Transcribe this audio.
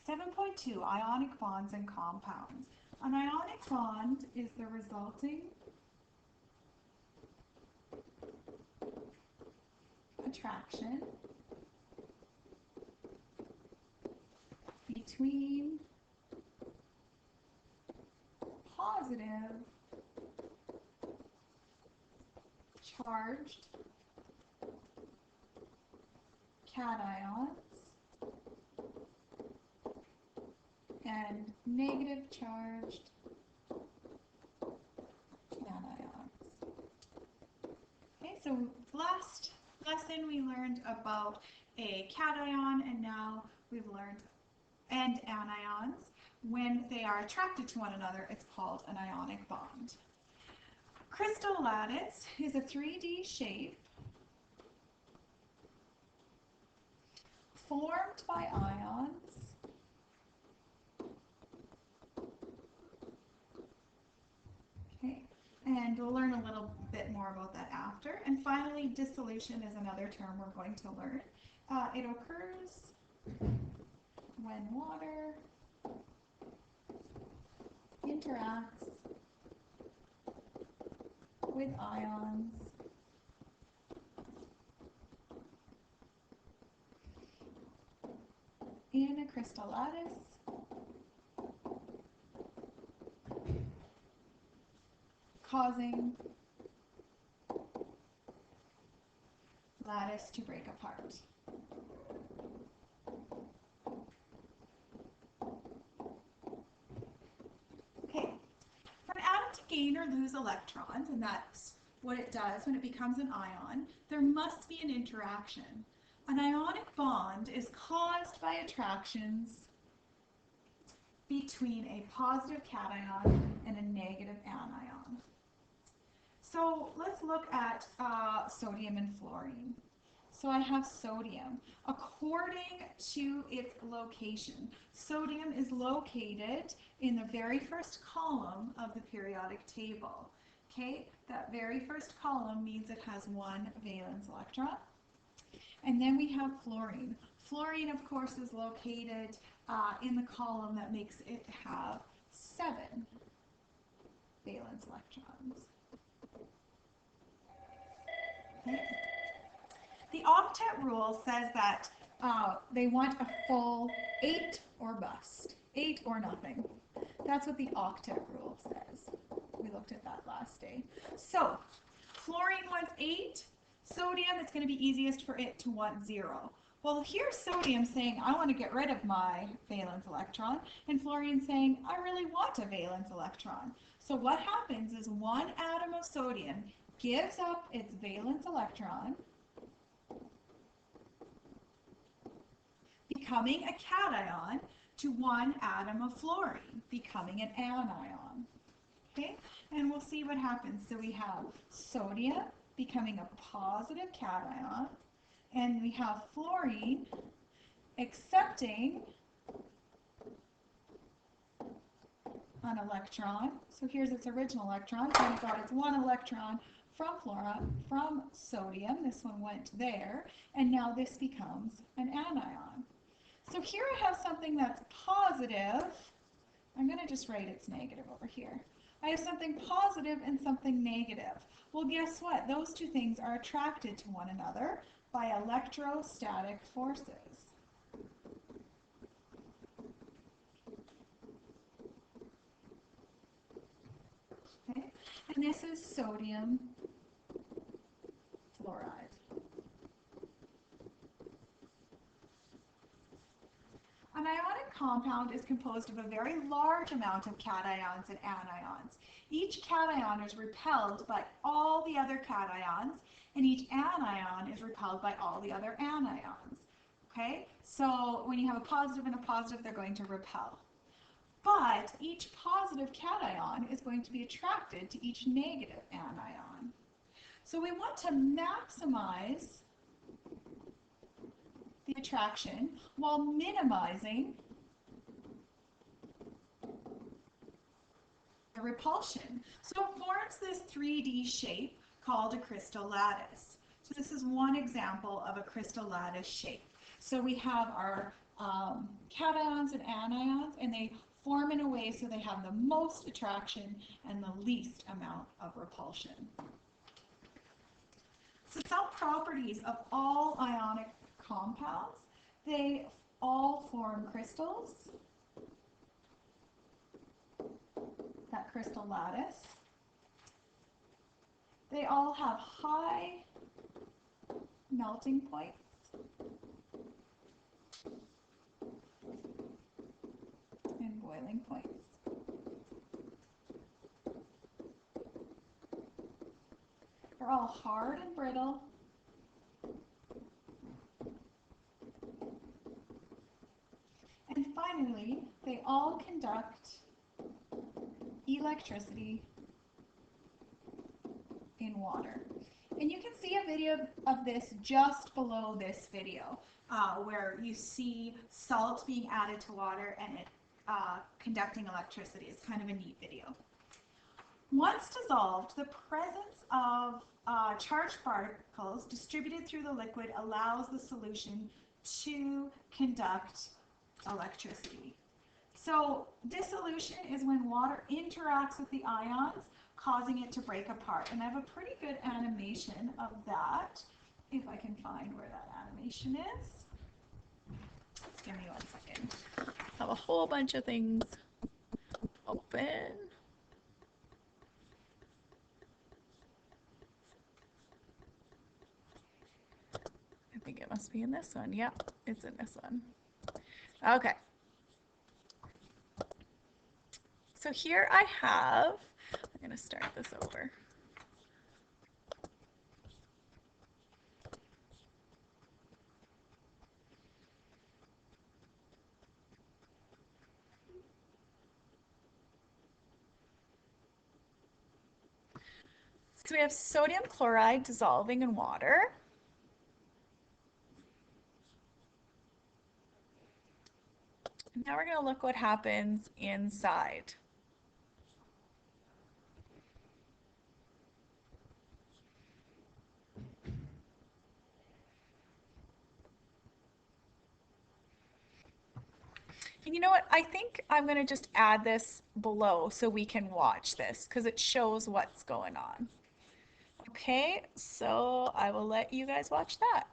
7.2, ionic bonds and compounds. An ionic bond is the resulting attraction between positive charged cations and negative charged cations. Okay, so last lesson we learned about a cation, and now we've learned and anions. When they are attracted to one another, it's called an ionic bond. Crystal lattice is a 3D shape formed by ions and we'll learn a little bit more about that after. And finally, dissolution is another term we're going to learn. It occurs when water interacts with ions in a crystal lattice causing lattice to break apart. Okay, for an atom to gain or lose electrons, and that's what it does when it becomes an ion, there must be an interaction. An ionic bond is caused by attractions between a positive cation and a negative anion. So let's look at sodium and fluorine. So I have sodium. According to its location, sodium is located in the very first column of the periodic table. Okay, that very first column means it has one valence electron. And then we have fluorine. Fluorine, of course, is located in the column that makes it have 7 valence electrons. Okay. The octet rule says that they want a full 8 or bust, 8 or nothing. That's what the octet rule says. We looked at that last day. So fluorine wants 8. Sodium, it's going to be easiest for it to want 0. Well, here's sodium saying, I want to get rid of my valence electron, and fluorine saying, I really want a valence electron. So what happens is one atom of sodium gives up its valence electron, becoming a cation, to one atom of fluorine, becoming an anion. Okay, and we'll see what happens. So we have sodium becoming a positive cation, and we have fluorine accepting an electron. So here's its original electron. So we got its 1 electron from sodium. This one went there, and now this becomes an anion. So here I have something that's positive. I'm going to just write its negative over here. I have something positive and something negative. Well, guess what? Those two things are attracted to one another by electrostatic forces. Okay? And this is sodium fluoride. An ionic compound is composed of a very large amount of cations and anions. Each cation is repelled by all the other cations, and each anion is repelled by all the other anions. Okay? So when you have a positive and a positive, they're going to repel. But each positive cation is going to be attracted to each negative anion. So we want to maximize the attraction while minimizing the repulsion. So it forms this 3D shape called a crystal lattice. So this is one example of a crystal lattice shape. So we have our cations and anions, and they form in a way so they have the most attraction and the least amount of repulsion. So some properties of all ionic compounds, they all form crystals, that crystal lattice. They all have high melting points. And boiling points. They're all hard and brittle. And finally, they all conduct electricity in water. And you can see a video of this just below this video, where you see salt being added to water and it conducting electricity. It's kind of a neat video. Once dissolved, the presence of charged particles distributed through the liquid allows the solution to conduct electricity. So dissolution is when water interacts with the ions, causing it to break apart. And I have a pretty good animation of that, if I can find where that animation is. Just give me 1 second. I have a whole bunch of things open. I think it must be in this one. Yep, it's in this one. Okay. So here I have, I'm going to start this over. So we have sodium chloride dissolving in water. And now we're going to look what happens inside. And you know what? I think I'm going to just add this below so we can watch this because it shows what's going on. Okay, so I will let you guys watch that.